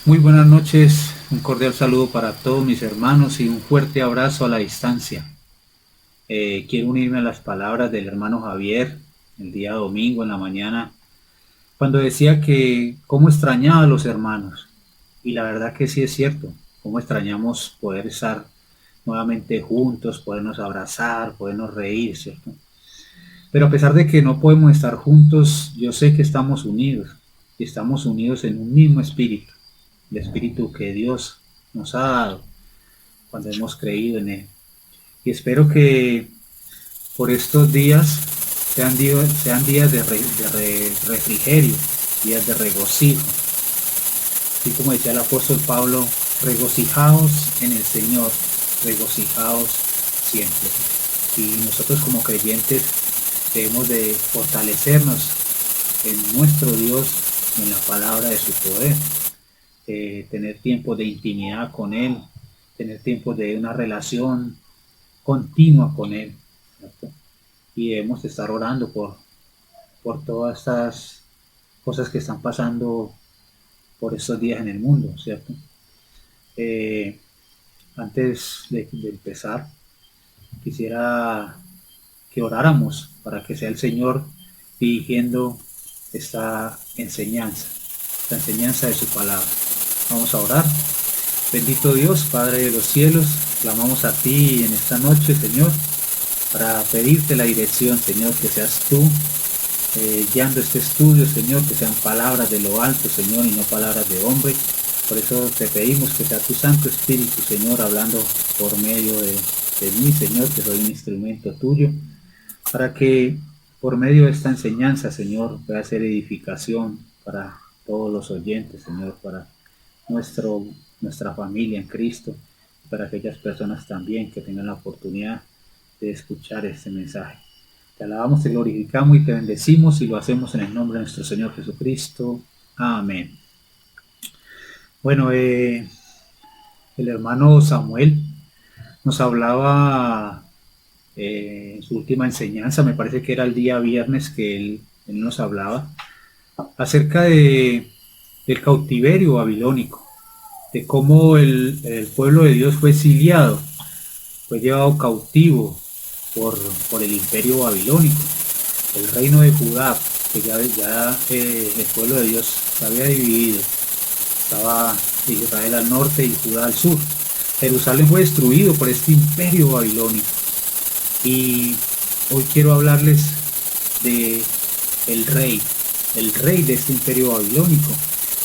Muy buenas noches, un cordial saludo para todos mis hermanos y un fuerte abrazo a la distancia. Quiero unirme a las palabras del hermano Javier el día domingo en la mañana, cuando decía que cómo extrañaba a los hermanos. Y la verdad que sí es cierto, cómo extrañamos poder estar nuevamente juntos, podernos abrazar, podernos reír, ¿cierto? Pero a pesar de que no podemos estar juntos, yo sé que estamos unidos y estamos unidos en un mismo espíritu, el espíritu que Dios nos ha dado cuando hemos creído en Él. Y espero que por estos días sean días de refrigerio, días de regocijo. Así como decía el apóstol Pablo, regocijaos en el Señor, regocijaos siempre. Y nosotros como creyentes debemos de fortalecernos en nuestro Dios, en la palabra de su poder, tener tiempo de intimidad con Él, tener tiempo de una relación continua con Él, ¿cierto? Y debemos estar orando por todas estas cosas que están pasando por estos días en el mundo, ¿cierto? Eh, Antes de empezar, quisiera que oráramos para que sea el Señor dirigiendo esta enseñanza de su palabra. Vamos a orar. Bendito Dios, Padre de los cielos, clamamos a ti en esta noche, Señor, para pedirte la dirección, Señor, que seas tú guiando este estudio, Señor, que sean palabras de lo alto, Señor, y no palabras de hombre. Por eso te pedimos que sea tu Santo Espíritu, Señor, hablando por medio de mí, Señor, que soy un instrumento tuyo, para que por medio de esta enseñanza, Señor, pueda ser edificación para todos los oyentes, Señor, para nuestra familia en Cristo, para aquellas personas también que tengan la oportunidad de escuchar este mensaje. Te alabamos, te glorificamos y te bendecimos y lo hacemos en el nombre de nuestro Señor Jesucristo. Amén. Bueno, el hermano Samuel nos hablaba en su última enseñanza, me parece que era el día viernes que él nos hablaba, acerca del cautiverio babilónico, de cómo el pueblo de Dios fue exiliado, fue llevado cautivo por el imperio babilónico, el reino de Judá, que ya el pueblo de Dios se había dividido, estaba Israel al norte y Judá al sur. Jerusalén fue destruido por este imperio babilónico. Y hoy quiero hablarles de el rey de este imperio babilónico,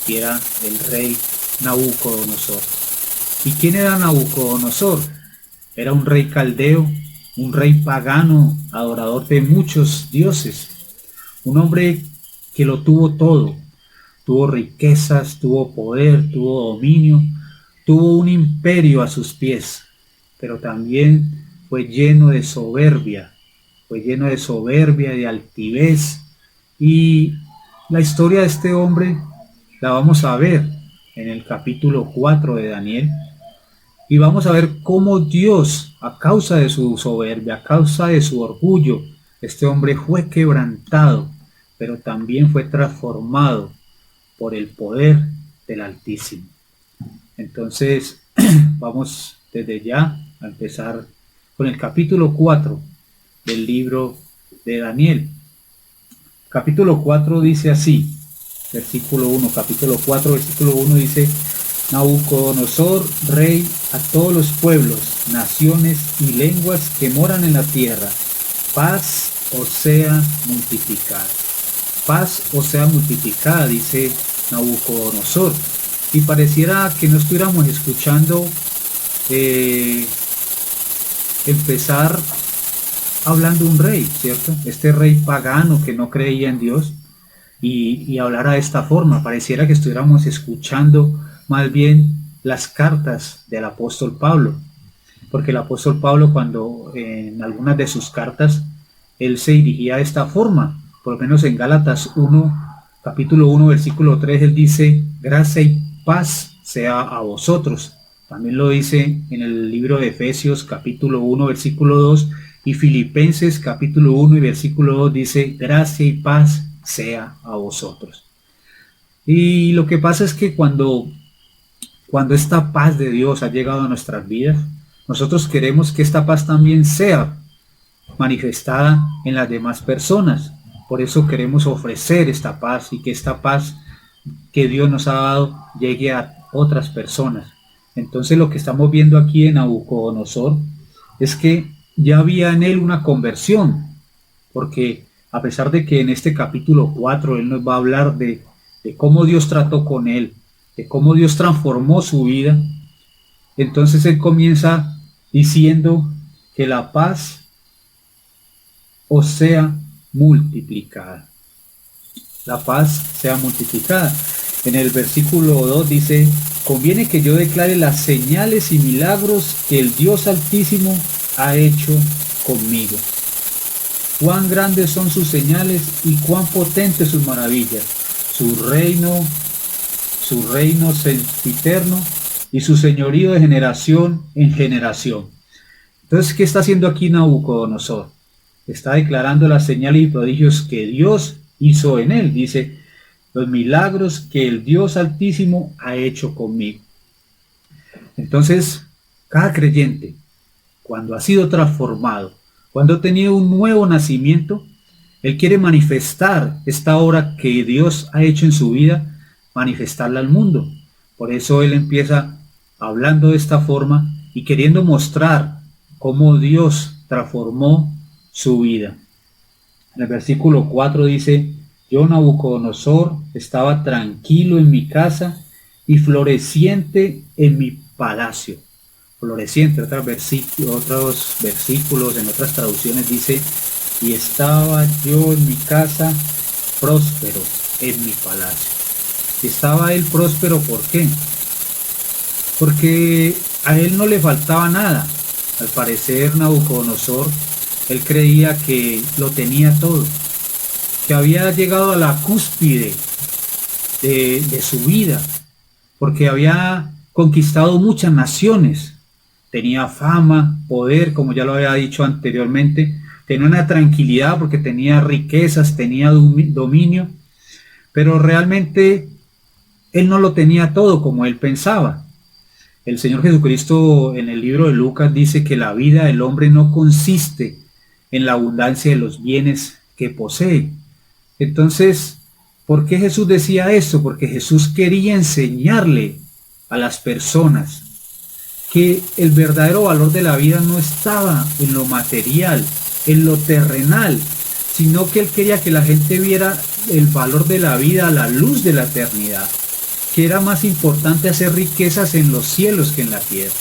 que era el rey Nabucodonosor. ¿Y quién era Nabucodonosor? Era un rey caldeo, un rey pagano, adorador de muchos dioses, un hombre que lo tuvo todo, tuvo riquezas, tuvo poder, tuvo dominio, tuvo un imperio a sus pies, pero también fue lleno de soberbia, de altivez. Y la historia de este hombre la vamos a ver en el capítulo 4 de Daniel, y vamos a ver cómo Dios, a causa de su soberbia, a causa de su orgullo, este hombre fue quebrantado, pero también fue transformado por el poder del Altísimo. Entonces, vamos desde ya a empezar con el capítulo 4 del libro de Daniel. Capítulo 4 dice así, versículo 1, capítulo 4, versículo 1 dice: Nabucodonosor, rey, a todos los pueblos, naciones y lenguas que moran en la tierra, paz os sea multiplicada. Paz os sea multiplicada, dice Nabucodonosor. Y pareciera que no estuviéramos escuchando empezar hablando un rey, ¿cierto? Este rey pagano que no creía en Dios y hablara de esta forma. Pareciera que estuviéramos escuchando más bien las cartas del apóstol Pablo, porque el apóstol Pablo, cuando en algunas de sus cartas él se dirigía de esta forma, por lo menos en Gálatas 1, capítulo 1, versículo 3, él dice: gracia y paz sea a vosotros. También lo dice en el libro de Efesios capítulo 1, versículo 2, y Filipenses capítulo 1 y versículo 2 dice: gracia y paz sea a vosotros. Y lo que pasa es que cuando cuando esta paz de Dios ha llegado a nuestras vidas, nosotros queremos que esta paz también sea manifestada en las demás personas. Por eso queremos ofrecer esta paz y que esta paz que Dios nos ha dado llegue a otras personas. Entonces lo que estamos viendo aquí en Nabucodonosor es que ya había en él una conversión, porque a pesar de que en este capítulo 4 él nos va a hablar de cómo Dios trató con él, de cómo Dios transformó su vida, entonces él comienza diciendo que la paz os sea multiplicada. La paz sea multiplicada. En el versículo 2 dice: conviene que yo declare las señales y milagros que el Dios Altísimo ha hecho conmigo. Cuán grandes son sus señales y cuán potentes sus maravillas. Su reino sempiterno y su señorío de generación en generación. Entonces, ¿qué está haciendo aquí Nabucodonosor? Está declarando las señales y prodigios que Dios hizo en él. Dice: los milagros que el Dios Altísimo ha hecho conmigo. Entonces, cada creyente, cuando ha sido transformado, cuando ha tenido un nuevo nacimiento, él quiere manifestar esta obra que Dios ha hecho en su vida, manifestarla al mundo. Por eso él empieza hablando de esta forma y queriendo mostrar cómo Dios transformó su vida. En el versículo 4 dice: yo, Nabucodonosor, estaba tranquilo en mi casa y floreciente en mi palacio. Floreciente, otros versículos en otras traducciones dice: y estaba yo en mi casa próspero en mi palacio. Y estaba él próspero, ¿por qué? Porque a él no le faltaba nada. Al parecer Nabucodonosor, él creía que lo tenía todo, que había llegado a la cúspide de su vida, porque había conquistado muchas naciones, tenía fama, poder, como ya lo había dicho anteriormente, tenía una tranquilidad porque tenía riquezas, tenía dominio, pero realmente él no lo tenía todo como él pensaba. El Señor Jesucristo en el libro de Lucas dice que la vida del hombre no consiste en la abundancia de los bienes que posee. Entonces, ¿por qué Jesús decía esto? Porque Jesús quería enseñarle a las personas que el verdadero valor de la vida no estaba en lo material, en lo terrenal, sino que él quería que la gente viera el valor de la vida a la luz de la eternidad, que era más importante hacer riquezas en los cielos que en la tierra,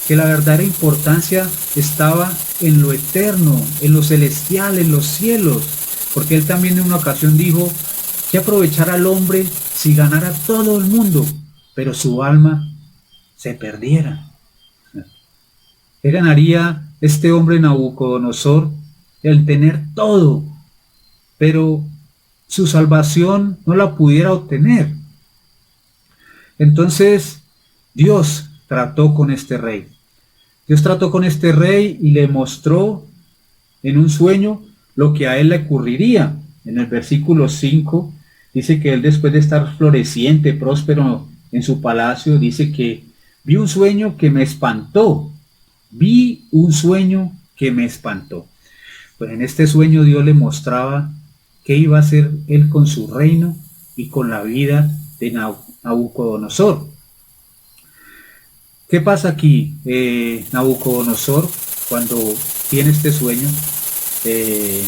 que la verdadera importancia estaba en lo eterno, en lo celestial, en los cielos, porque él también en una ocasión dijo: ¿qué aprovechará al hombre si ganara todo el mundo, pero su alma se perdiera? ¿Qué ganaría este hombre Nabucodonosor el tener todo, pero su salvación no la pudiera obtener? Entonces Dios trató con este rey. Dios trató con este rey y le mostró en un sueño lo que a él le ocurriría. En el versículo 5 dice que él, después de estar floreciente, próspero en su palacio, dice que vi un sueño que me espantó. Vi un sueño que me espantó. Pues en este sueño Dios le mostraba qué iba a hacer él con su reino y con la vida de Nabucodonosor. ¿Qué pasa aquí? Nabucodonosor, cuando tiene este sueño, él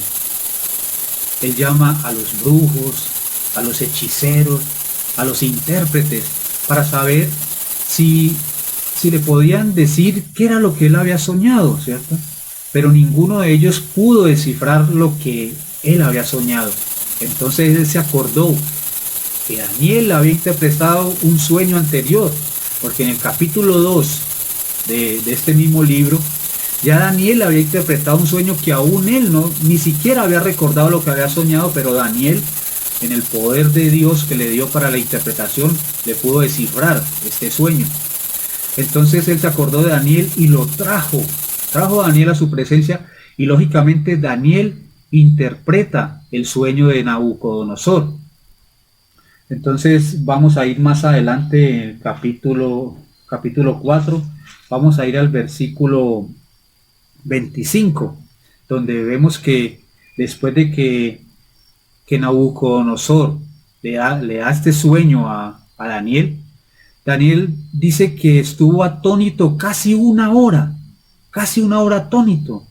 llama a los brujos, a los hechiceros, a los intérpretes, para saber si le podían decir qué era lo que él había soñado, ¿cierto? Pero ninguno de ellos pudo descifrar lo que él había soñado. Entonces él se acordó que Daniel había interpretado un sueño anterior, porque en el capítulo 2 de este mismo libro, ya Daniel había interpretado un sueño que aún él ni siquiera había recordado lo que había soñado, pero Daniel, en el poder de Dios que le dio para la interpretación, le pudo descifrar este sueño. Entonces él se acordó de Daniel y lo trajo a Daniel a su presencia, y lógicamente Daniel interpreta el sueño de Nabucodonosor. Entonces vamos a ir más adelante en el capítulo capítulo 4, vamos a ir al versículo 25, donde vemos que después de que Nabucodonosor le da este sueño a Daniel, Daniel dice que estuvo atónito casi una hora atónito,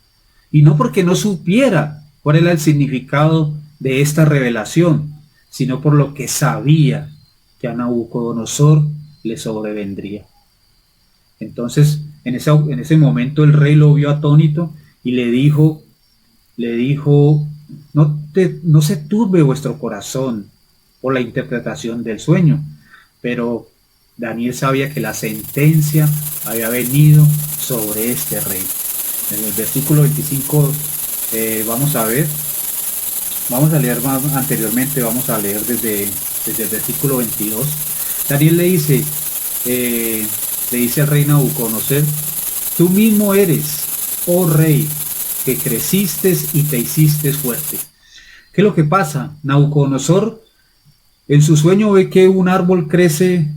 y no porque no supiera cuál era el significado de esta revelación, sino por lo que sabía que a Nabucodonosor le sobrevendría. Entonces, en ese momento el rey lo vio atónito y le dijo, no se turbe vuestro corazón por la interpretación del sueño. Pero Daniel sabía que la sentencia había venido sobre este rey. En el versículo 25 vamos a leer más anteriormente, vamos a leer desde el versículo 22. Daniel le dice al rey Nabucodonosor: tú mismo eres, oh rey, que creciste y te hiciste fuerte. ¿Qué es lo que pasa? Nabucodonosor en su sueño ve que un árbol crece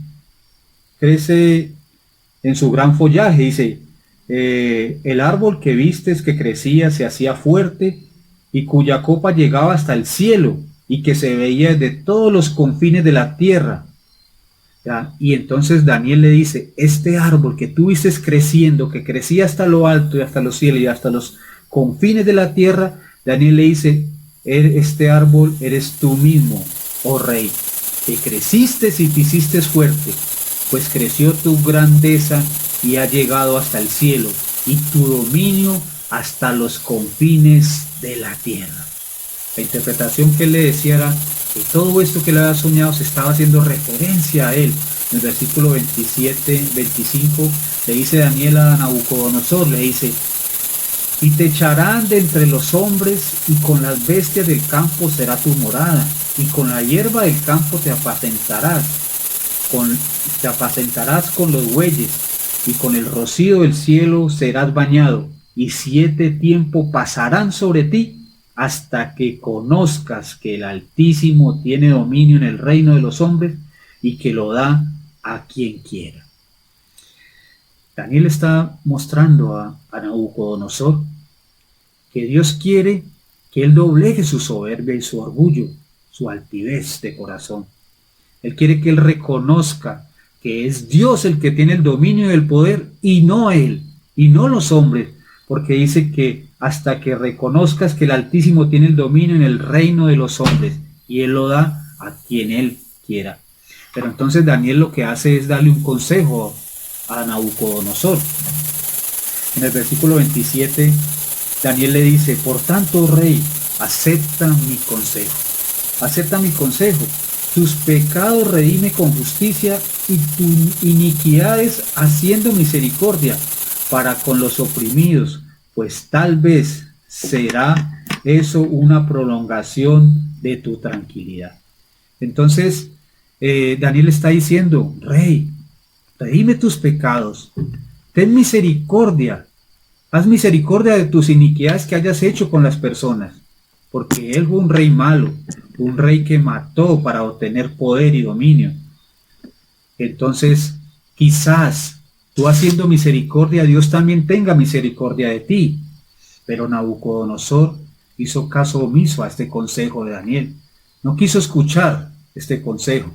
en su gran follaje. Dice, el árbol que vistes que crecía se hacía fuerte y cuya copa llegaba hasta el cielo y que se veía desde todos los confines de la tierra. ¿Ya? Y entonces Daniel le dice, este árbol que tú viste creciendo, que crecía hasta lo alto y hasta los cielos y hasta los confines de la tierra, Daniel le dice, este árbol eres tú mismo, oh rey, que creciste y te hiciste fuerte, pues creció tu grandeza y ha llegado hasta el cielo, y tu dominio hasta los confines de la tierra. La interpretación que él le decía era que todo esto que le había soñado se estaba haciendo referencia a él. En el versículo 25, le dice Daniel a Nabucodonosor, le dice, y te echarán de entre los hombres, y con las bestias del campo será tu morada, y con la hierba del campo te apacentarás con los bueyes, y con el rocío del cielo serás bañado, y 7 tiempos pasarán sobre ti, hasta que conozcas que el Altísimo tiene dominio en el reino de los hombres, y que lo da a quien quiera. Daniel está mostrando a Nabucodonosor que Dios quiere que él doblegue su soberbia y su orgullo, su altivez de corazón. Él quiere que él reconozca que es Dios el que tiene el dominio y el poder, y no él, y no los hombres, porque dice que hasta que reconozcas que el Altísimo tiene el dominio en el reino de los hombres, y él lo da a quien él quiera. Pero entonces Daniel lo que hace es darle un consejo a Nabucodonosor. En el versículo 27, Daniel le dice, por tanto, rey, acepta mi consejo. Acepta mi consejo. Tus pecados redime con justicia y tus iniquidades haciendo misericordia para con los oprimidos, pues tal vez será eso una prolongación de tu tranquilidad. Entonces, Daniel está diciendo, rey, redime tus pecados, ten misericordia, haz misericordia de tus iniquidades que hayas hecho con las personas, porque él fue un rey malo, un rey que mató para obtener poder y dominio. Entonces, quizás tú haciendo misericordia, Dios también tenga misericordia de ti. Pero Nabucodonosor hizo caso omiso a este consejo de Daniel. No quiso escuchar este consejo.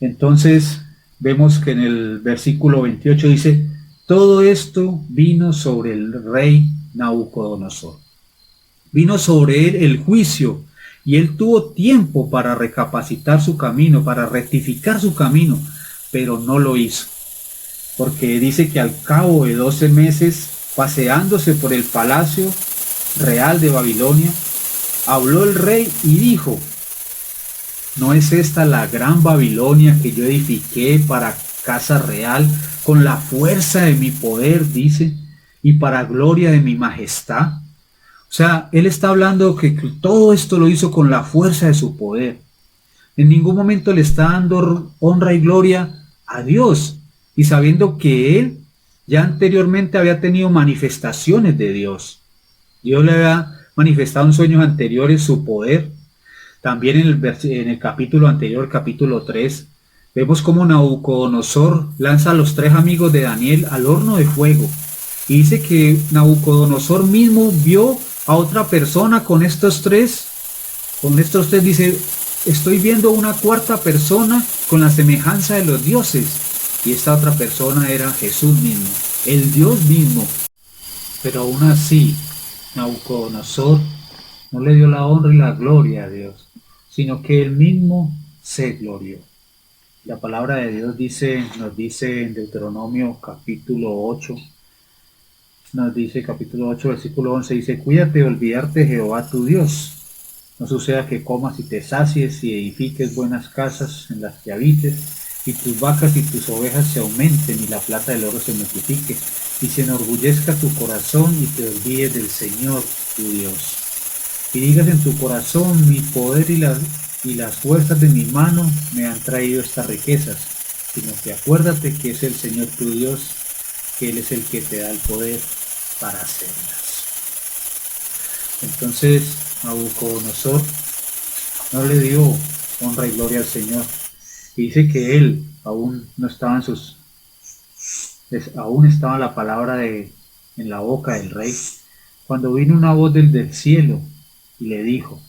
Entonces, vemos que en el versículo 28 dice, todo esto vino sobre el rey Nabucodonosor. Vino sobre él el juicio, y él tuvo tiempo para recapacitar su camino, para rectificar su camino, pero no lo hizo. Porque dice que al cabo de 12 meses, paseándose por el palacio real de Babilonia, habló el rey y dijo, ¿no es esta la gran Babilonia que yo edifiqué para casa real con la fuerza de mi poder, dice, y para gloria de mi majestad? O sea, él está hablando que todo esto lo hizo con la fuerza de su poder. En ningún momento le está dando honra y gloria a Dios, y sabiendo que él ya anteriormente había tenido manifestaciones de Dios. Dios le había manifestado en sueños anteriores su poder. También en el capítulo anterior, capítulo 3, vemos cómo Nabucodonosor lanza a los tres amigos de Daniel al horno de fuego. Y dice que Nabucodonosor mismo vio a otra persona con estos tres dice, estoy viendo una cuarta persona con la semejanza de los dioses. Y esta otra persona era Jesús mismo, el Dios mismo. Pero aún así, Nabucodonosor no le dio la honra y la gloria a Dios, sino que él mismo se glorió. La palabra de Dios nos dice en Deuteronomio capítulo 8, versículo 11, dice, cuídate de olvidarte de Jehová tu Dios. No suceda que comas y te sacies y edifiques buenas casas en las que habites, y tus vacas y tus ovejas se aumenten, y la plata del oro se multiplique, y se enorgullezca tu corazón y te olvides del Señor tu Dios. Y digas en tu corazón, mi poder y las fuerzas de mi mano me han traído estas riquezas, sino que acuérdate que es el Señor tu Dios, que Él es el que te da el poder para hacerlas. Entonces Nabucodonosor no le dio honra y gloria al Señor. Y dice que él aún no estaba aún estaba la palabra en la boca del rey, cuando vino una voz del cielo y le dijo,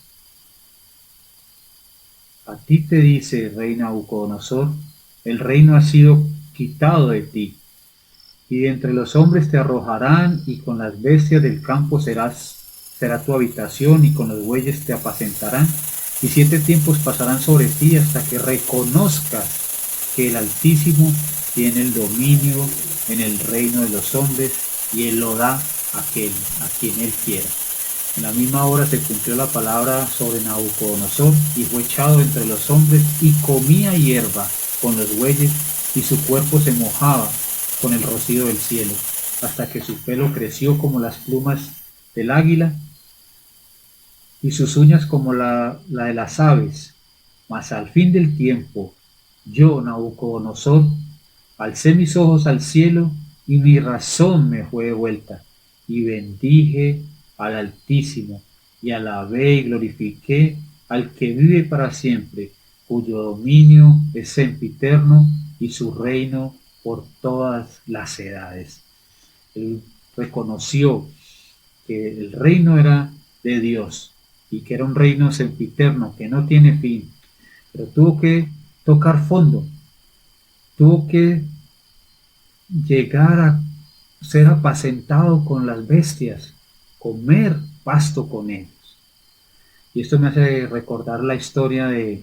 a ti te dice, rey Nabucodonosor, el reino ha sido quitado de ti, y de entre los hombres te arrojarán, y con las bestias del campo será tu habitación, y con los bueyes te apacentarán, y 7 tiempos pasarán sobre ti hasta que reconozcas que el Altísimo tiene el dominio en el reino de los hombres, y Él lo da a quien Él quiera. En la misma hora se cumplió la palabra sobre Nabucodonosor, y fue echado entre los hombres, y comía hierba con los bueyes, y su cuerpo se mojaba con el rocío del cielo, hasta que su pelo creció como las plumas del águila, y sus uñas como la de las aves. Mas al fin del tiempo, yo, Nabucodonosor, alcé mis ojos al cielo, y mi razón me fue devuelta, y bendije al Altísimo, y alabé y glorifiqué al que vive para siempre, cuyo dominio es sempiterno, y su reino por todas las edades. Él reconoció que el reino era de Dios, y que era un reino sempiterno, que no tiene fin, pero tuvo que tocar fondo, tuvo que llegar a ser apacentado con las bestias, comer pasto con ellos. Y esto me hace recordar la historia del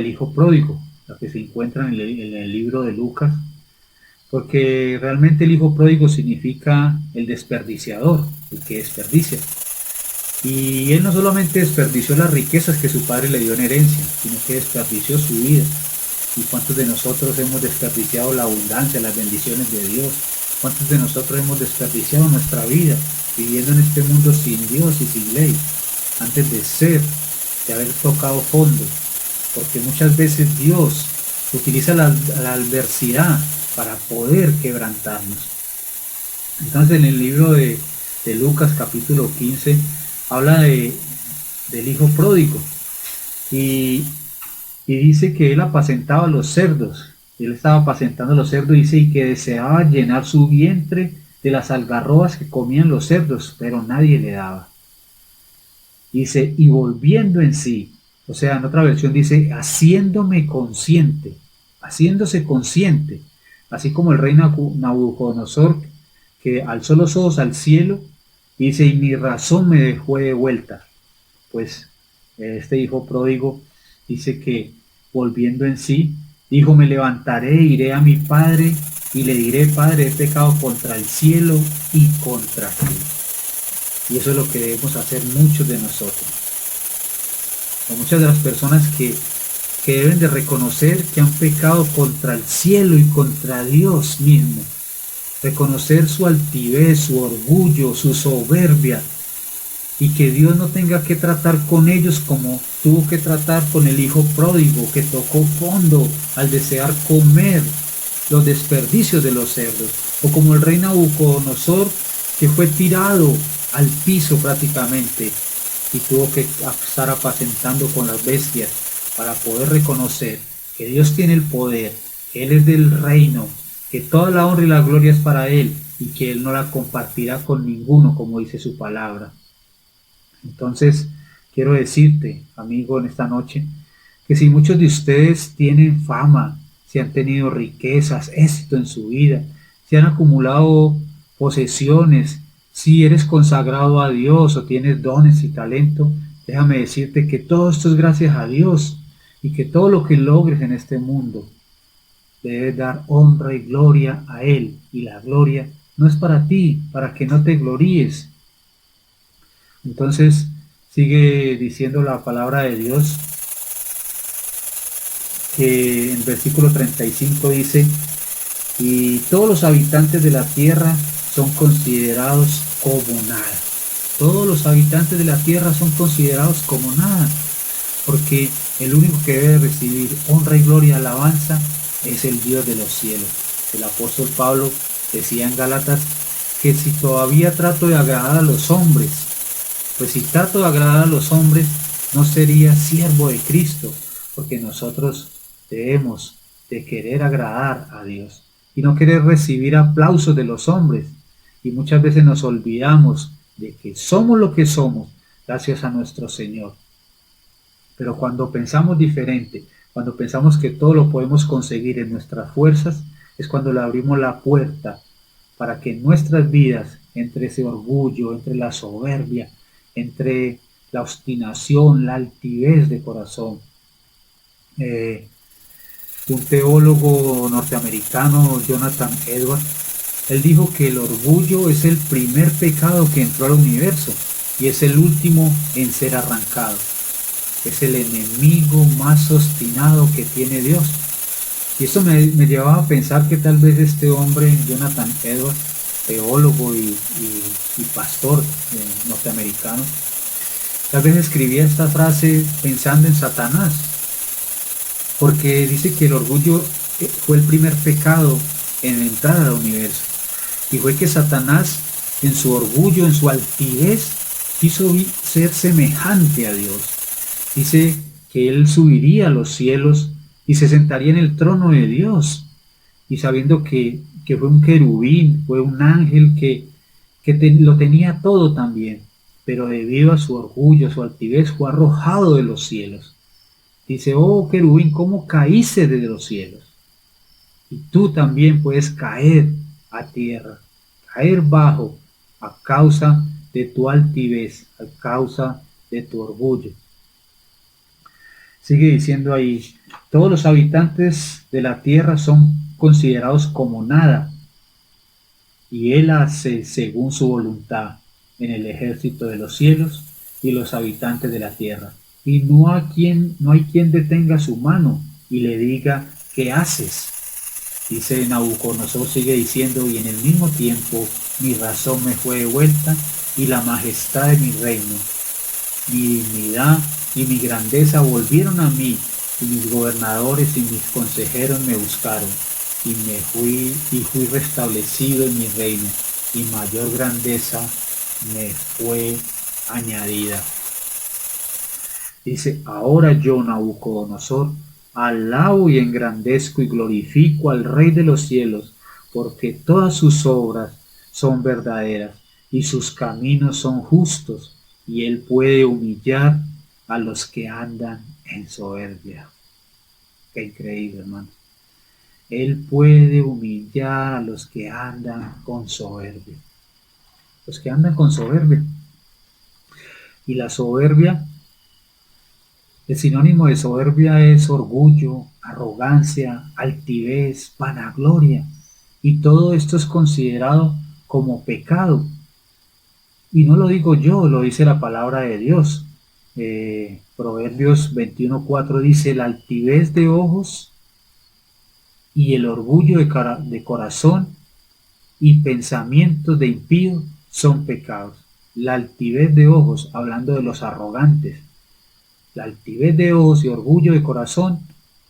hijo pródigo, la que se encuentra en el libro de Lucas, porque realmente el hijo pródigo significa el desperdiciador, el que desperdicia. Y él no solamente desperdició las riquezas que su padre le dio en herencia, sino que desperdició su vida. ¿Y cuántos de nosotros hemos desperdiciado la abundancia, las bendiciones de Dios? ¿Cuántos de nosotros hemos desperdiciado nuestra vida viviendo en este mundo sin Dios y sin ley, antes de haber tocado fondo? Porque muchas veces Dios utiliza la adversidad para poder quebrantarnos. Entonces en el libro de Lucas capítulo 15 habla del hijo pródigo y dice que él apacentaba los cerdos. Él estaba apacentando los cerdos, dice, y que deseaba llenar su vientre de las algarrobas que comían los cerdos, pero nadie le daba. Dice, y volviendo en sí, o sea, en otra versión dice, haciéndose consciente, así como el rey Nabucodonosor, que alzó los ojos al cielo, dice, y mi razón me fue de vuelta. Pues este hijo pródigo dice que volviendo en sí, dijo, me levantaré, iré a mi padre y le diré, Padre, he pecado contra el cielo y contra ti. Y eso es lo que debemos hacer muchos de nosotros. O muchas de las personas que deben de reconocer que han pecado contra el cielo y contra Dios mismo. Reconocer su altivez, su orgullo, su soberbia, y que Dios no tenga que tratar con ellos como tuvo que tratar con el hijo pródigo, que tocó fondo al desear comer los desperdicios de los cerdos, o como el rey Nabucodonosor, que fue tirado al piso prácticamente y tuvo que estar apacentando con las bestias para poder reconocer que Dios tiene el poder, que Él es del reino, que toda la honra y la gloria es para Él y que Él no la compartirá con ninguno, como dice su palabra. Entonces, quiero decirte, amigo, en esta noche, que si muchos de ustedes tienen fama, si han tenido riquezas, éxito en su vida, si han acumulado posesiones, si eres consagrado a Dios o tienes dones y talento, déjame decirte que todo esto es gracias a Dios y que todo lo que logres en este mundo debes dar honra y gloria a Él, y la gloria no es para ti, para que no te gloríes. Entonces sigue diciendo la palabra de Dios que en versículo 35 dice: y todos los habitantes de la tierra son considerados como nada. Todos los habitantes de la tierra son considerados como nada, porque el único que debe recibir honra y gloria, alabanza, es el Dios de los cielos. El apóstol Pablo decía en Gálatas que si todavía trato de agradar a los hombres, pues si trato de agradar a los hombres, no sería siervo de Cristo, porque nosotros debemos de querer agradar a Dios y no querer recibir aplausos de los hombres. Y muchas veces nos olvidamos de que somos lo que somos gracias a nuestro Señor. Pero cuando pensamos diferente, cuando pensamos que todo lo podemos conseguir en nuestras fuerzas, es cuando le abrimos la puerta para que en nuestras vidas entre ese orgullo, entre la soberbia, entre la obstinación, la altivez de corazón. Un teólogo norteamericano, Jonathan Edwards, él dijo que el orgullo es el primer pecado que entró al universo y es el último en ser arrancado. Es el enemigo más obstinado que tiene Dios. Y eso me llevaba a pensar que tal vez este hombre, Jonathan Edwards, teólogo y pastor norteamericano, tal vez escribía esta frase pensando en Satanás, porque dice que el orgullo fue el primer pecado en entrar al universo, y fue que Satanás, en su orgullo, en su altivez, quiso ser semejante a Dios. Dice que él subiría a los cielos y se sentaría en el trono de Dios, y sabiendo que fue un querubín, fue un ángel que lo tenía todo también, pero debido a su orgullo, a su altivez, fue arrojado de los cielos. Dice: oh querubín, ¿cómo caíste desde los cielos? Y tú también puedes caer a tierra, caer bajo, a causa de tu altivez, a causa de tu orgullo. Sigue diciendo ahí: todos los habitantes de la tierra son considerados como nada, y Él hace según su voluntad en el ejército de los cielos y los habitantes de la tierra. Y no hay quien detenga su mano y le diga: ¿qué haces? Dice Nabucodonosor, sigue diciendo: y en el mismo tiempo mi razón me fue devuelta y la majestad de mi reino, mi dignidad y mi grandeza volvieron a mí, y mis gobernadores y mis consejeros me buscaron, y fui restablecido en mi reino, y mayor grandeza me fue añadida. Dice: ahora yo, Nabucodonosor, alabo y engrandezco y glorifico al Rey de los cielos, porque todas sus obras son verdaderas y sus caminos son justos, y Él puede humillar a los que andan en soberbia. Qué increíble, hermano. Él puede humillar a los que andan con soberbia. Los que andan con soberbia. Y la soberbia, el sinónimo de soberbia es orgullo, arrogancia, altivez, vanagloria. Y todo esto es considerado como pecado. Y no lo digo yo, lo dice la palabra de Dios. Proverbios 21:4 dice: la altivez de ojos y el orgullo de corazón y pensamientos de impío son pecados. La altivez de ojos, hablando de los arrogantes, la altivez de ojos y orgullo de corazón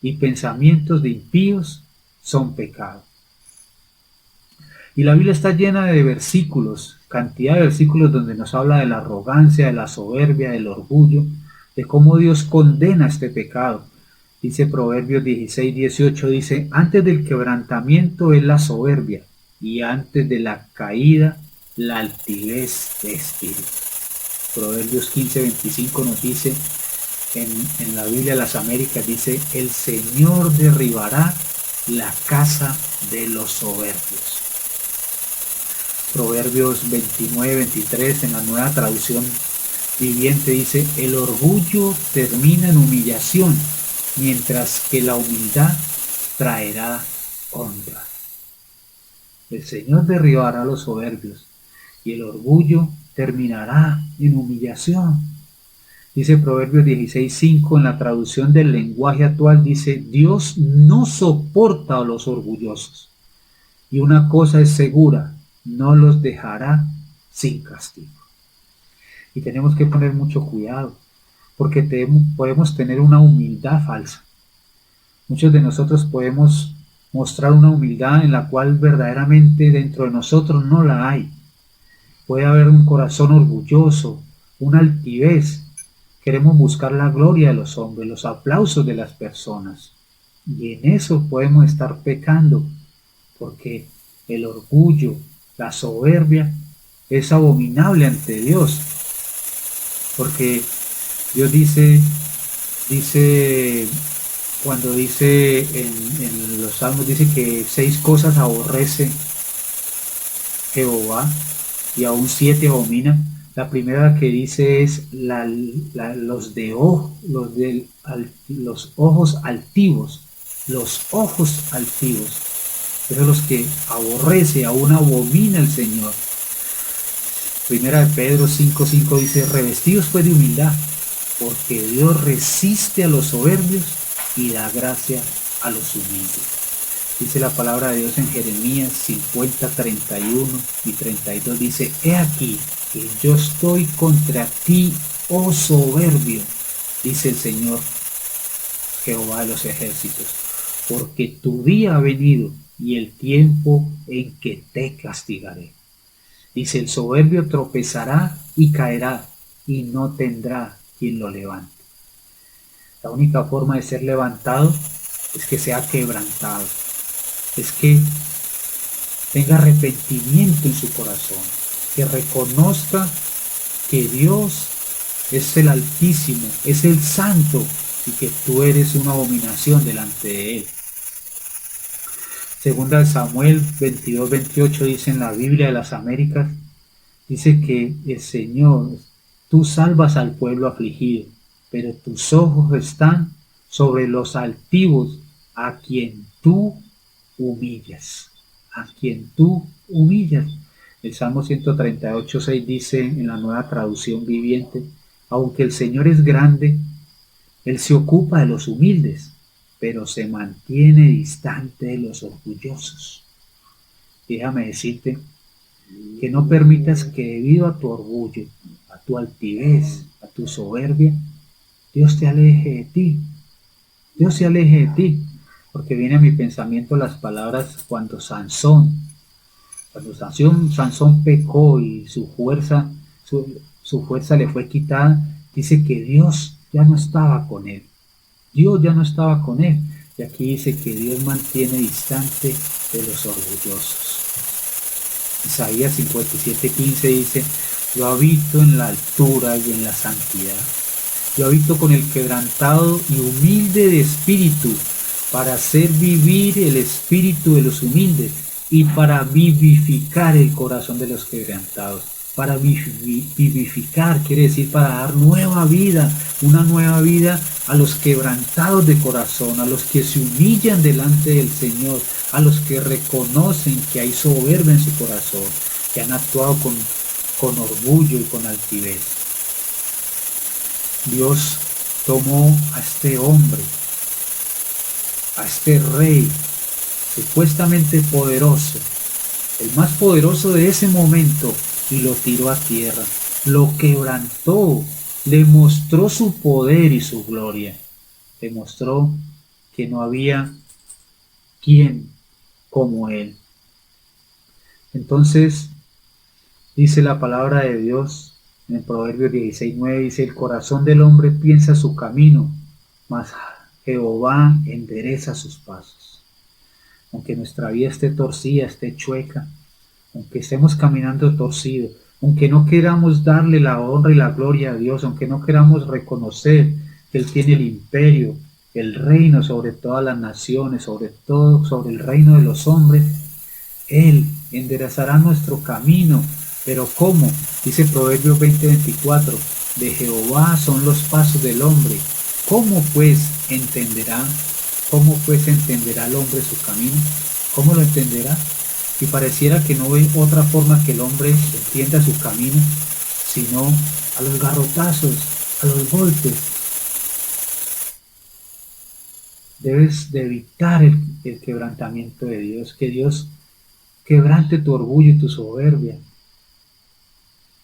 y pensamientos de impíos son pecados. Y la Biblia está llena de versículos, cantidad de versículos donde nos habla de la arrogancia, de la soberbia, del orgullo, de cómo Dios condena este pecado. Dice Proverbios 16:18, dice, antes del quebrantamiento es la soberbia, y antes de la caída la altivez de espíritu. Proverbios 15:25 nos dice, en la Biblia de las Américas, dice, el Señor derribará la casa de los soberbios. Proverbios 29:23 en la Nueva Traducción Viviente dice, el orgullo termina en humillación, mientras que la humildad traerá honra. El Señor derribará a los soberbios y el orgullo terminará en humillación. Dice Proverbios 16:5 en la traducción del lenguaje actual, dice, Dios no soporta a los orgullosos. Y una cosa es segura, no los dejará sin castigo. Y tenemos que poner mucho cuidado, porque podemos tener una humildad falsa. Muchos de nosotros podemos mostrar una humildad en la cual verdaderamente dentro de nosotros no la hay. Puede haber un corazón orgulloso, una altivez. Queremos buscar la gloria de los hombres, los aplausos de las personas. Y en eso podemos estar pecando, porque el orgullo, la soberbia, es abominable ante Dios. Porque Dios dice cuando dice en los Salmos, dice que 6 cosas aborrece Jehová y aún 7 abomina. La primera que dice es los ojos altivos, los ojos altivos. Esos son los que aborrece, aún abomina el Señor. Primera de Pedro 5:5 dice, revestidos pues de humildad, porque Dios resiste a los soberbios y da gracia a los humildes. Dice la palabra de Dios en Jeremías 50:31 y 32, dice, he aquí que yo estoy contra ti, oh soberbio, dice el Señor Jehová de los ejércitos, porque tu día ha venido y el tiempo en que te castigaré. Dice, el soberbio tropezará y caerá y no tendrá quien lo levante. La única forma de ser levantado es que sea quebrantado, es que tenga arrepentimiento en su corazón, que reconozca que Dios es el Altísimo, es el Santo y que tú eres una abominación delante de Él. Segunda de Samuel 22:28 dice en la Biblia de las Américas, dice que el Señor, tú salvas al pueblo afligido, pero tus ojos están sobre los altivos a quien tú humillas, a quien tú humillas. El Salmo 138:6 dice en la Nueva Traducción Viviente, aunque el Señor es grande, Él se ocupa de los humildes, pero se mantiene distante de los orgullosos. Déjame decirte que no permitas que debido a tu orgullo, a tu altivez, a tu soberbia, Dios te aleje de ti. Dios se aleje de ti, porque viene a mi pensamiento las palabras cuando Sansón pecó y su fuerza le fue quitada, dice que Dios ya no estaba con él. Dios ya no estaba con él. Y aquí dice que Dios mantiene distante de los orgullosos. Isaías 57:15 dice, yo habito en la altura y en la santidad. Yo habito con el quebrantado y humilde de espíritu, para hacer vivir el espíritu de los humildes y para vivificar el corazón de los quebrantados. Para vivificar quiere decir para dar nueva vida, una nueva vida a los quebrantados de corazón, a los que se humillan delante del Señor, a los que reconocen que hay soberbia en su corazón, que han actuado con orgullo y con altivez. Dios tomó a este hombre, a este rey supuestamente poderoso, el más poderoso de ese momento, y lo tiró a tierra, lo quebrantó, le mostró su poder y su gloria, demostró que no había quien como él. Entonces dice la palabra de Dios en Proverbios 16:9, dice, el corazón del hombre piensa su camino, mas Jehová endereza sus pasos. Aunque nuestra vida esté torcida, esté chueca, aunque estemos caminando torcido, aunque no queramos darle la honra y la gloria a Dios, aunque no queramos reconocer que Él tiene el imperio, el reino sobre todas las naciones, sobre todo sobre el reino de los hombres, Él enderezará nuestro camino. Pero ¿cómo? Dice Proverbios 20:24, de Jehová son los pasos del hombre. ¿Cómo pues entenderá? ¿Cómo pues entenderá el hombre su camino? ¿Cómo lo entenderá? Y pareciera que no hay otra forma que el hombre entienda su camino, sino a los garrotazos, a los golpes. Debes de evitar el quebrantamiento de Dios, que Dios quebrante tu orgullo y tu soberbia.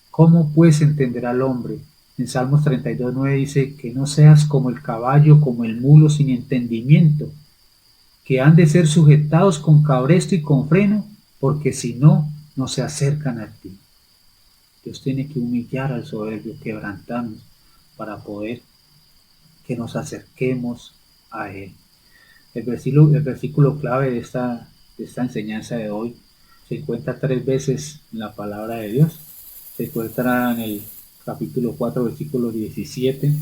¿Cómo pues entenderá el hombre? En Salmos 32:9 dice que no seas como el caballo, como el mulo sin entendimiento, que han de ser sujetados con cabresto y con freno, porque si no, no se acercan a ti. Dios tiene que humillar al soberbio, quebrantarnos, para poder que nos acerquemos a Él. El versículo clave de esta enseñanza de hoy se encuentra 3 veces en la palabra de Dios. Se encuentra en el capítulo 4, versículo 17,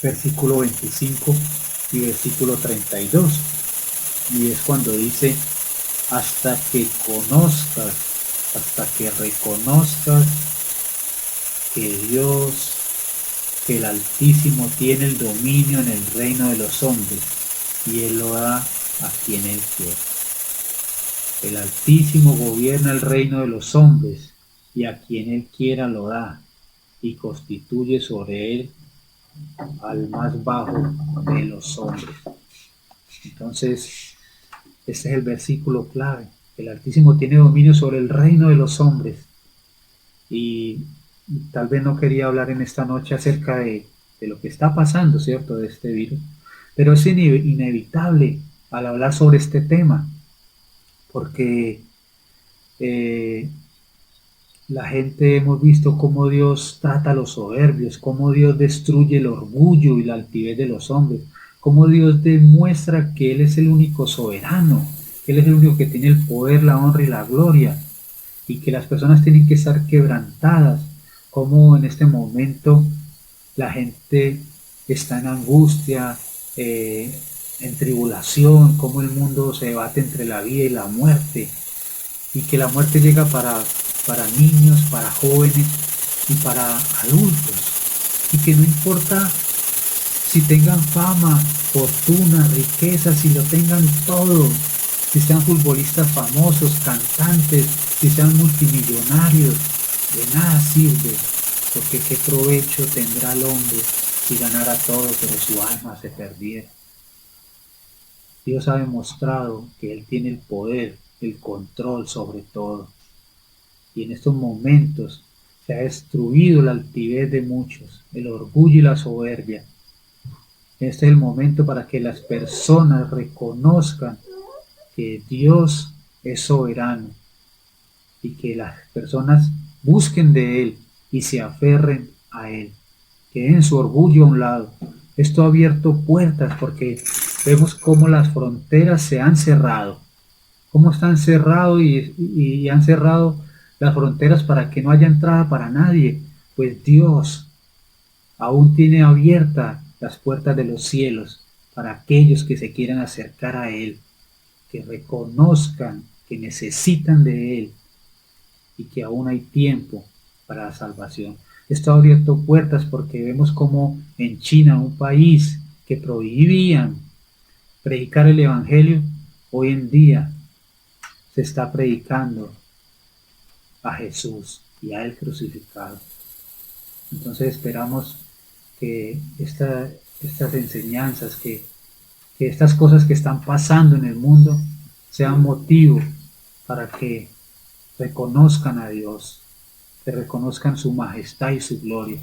versículo 25 y versículo 32. Y es cuando dice, hasta que conozcas, hasta que reconozcas que Dios, que el Altísimo tiene el dominio en el reino de los hombres, y Él lo da a quien Él quiere. El Altísimo gobierna el reino de los hombres, y a quien Él quiera lo da, y constituye sobre Él al más bajo de los hombres. Entonces, este es el versículo clave. El Altísimo tiene dominio sobre el reino de los hombres. Y tal vez no quería hablar en esta noche acerca de lo que está pasando, ¿cierto?, de este virus. Pero es inevitable al hablar sobre este tema, porque la gente hemos visto cómo Dios trata a los soberbios, cómo Dios destruye el orgullo y la altivez de los hombres, cómo Dios demuestra que Él es el único soberano, que Él es el único que tiene el poder, la honra y la gloria, y que las personas tienen que estar quebrantadas, como en este momento la gente está en angustia, en tribulación, cómo el mundo se debate entre la vida y la muerte, y que la muerte llega para niños, para jóvenes y para adultos, y que no importa si tengan fama, fortuna, riqueza, si lo tengan todo, si sean futbolistas famosos, cantantes, si sean multimillonarios, de nada sirve, porque qué provecho tendrá el hombre si ganara todo, pero su alma se perdiera. Dios ha demostrado que Él tiene el poder, el control sobre todo. Y en estos momentos se ha destruido la altivez de muchos, el orgullo y la soberbia. Este es el momento para que las personas reconozcan que Dios es soberano y que las personas busquen de Él y se aferren a Él, que den su orgullo a un lado. Esto ha abierto puertas porque vemos cómo las fronteras se han cerrado, cómo están cerrados y han cerrado las fronteras para que no haya entrada para nadie, pues Dios aún tiene abiertas las puertas de los cielos para aquellos que se quieran acercar a Él, que reconozcan que necesitan de Él y que aún hay tiempo para la salvación. Esto ha abierto puertas porque vemos como en China, un país que prohibían predicar el Evangelio, hoy en día se está predicando a Jesús y a Él crucificado. Entonces esperamos que estas enseñanzas, que estas cosas que están pasando en el mundo sean motivo para que reconozcan a Dios, que reconozcan su majestad y su gloria.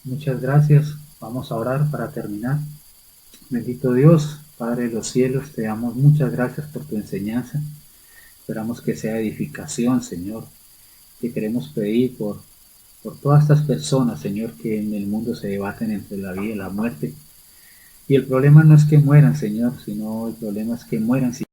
Muchas gracias. Vamos a orar para terminar. Bendito Dios, Padre de los cielos, te damos muchas gracias por tu enseñanza. Esperamos que sea edificación, Señor. Te queremos pedir por todas estas personas, Señor, que en el mundo se debaten entre la vida y la muerte, Y el problema no es que mueran, Señor, sino el problema es que mueran sin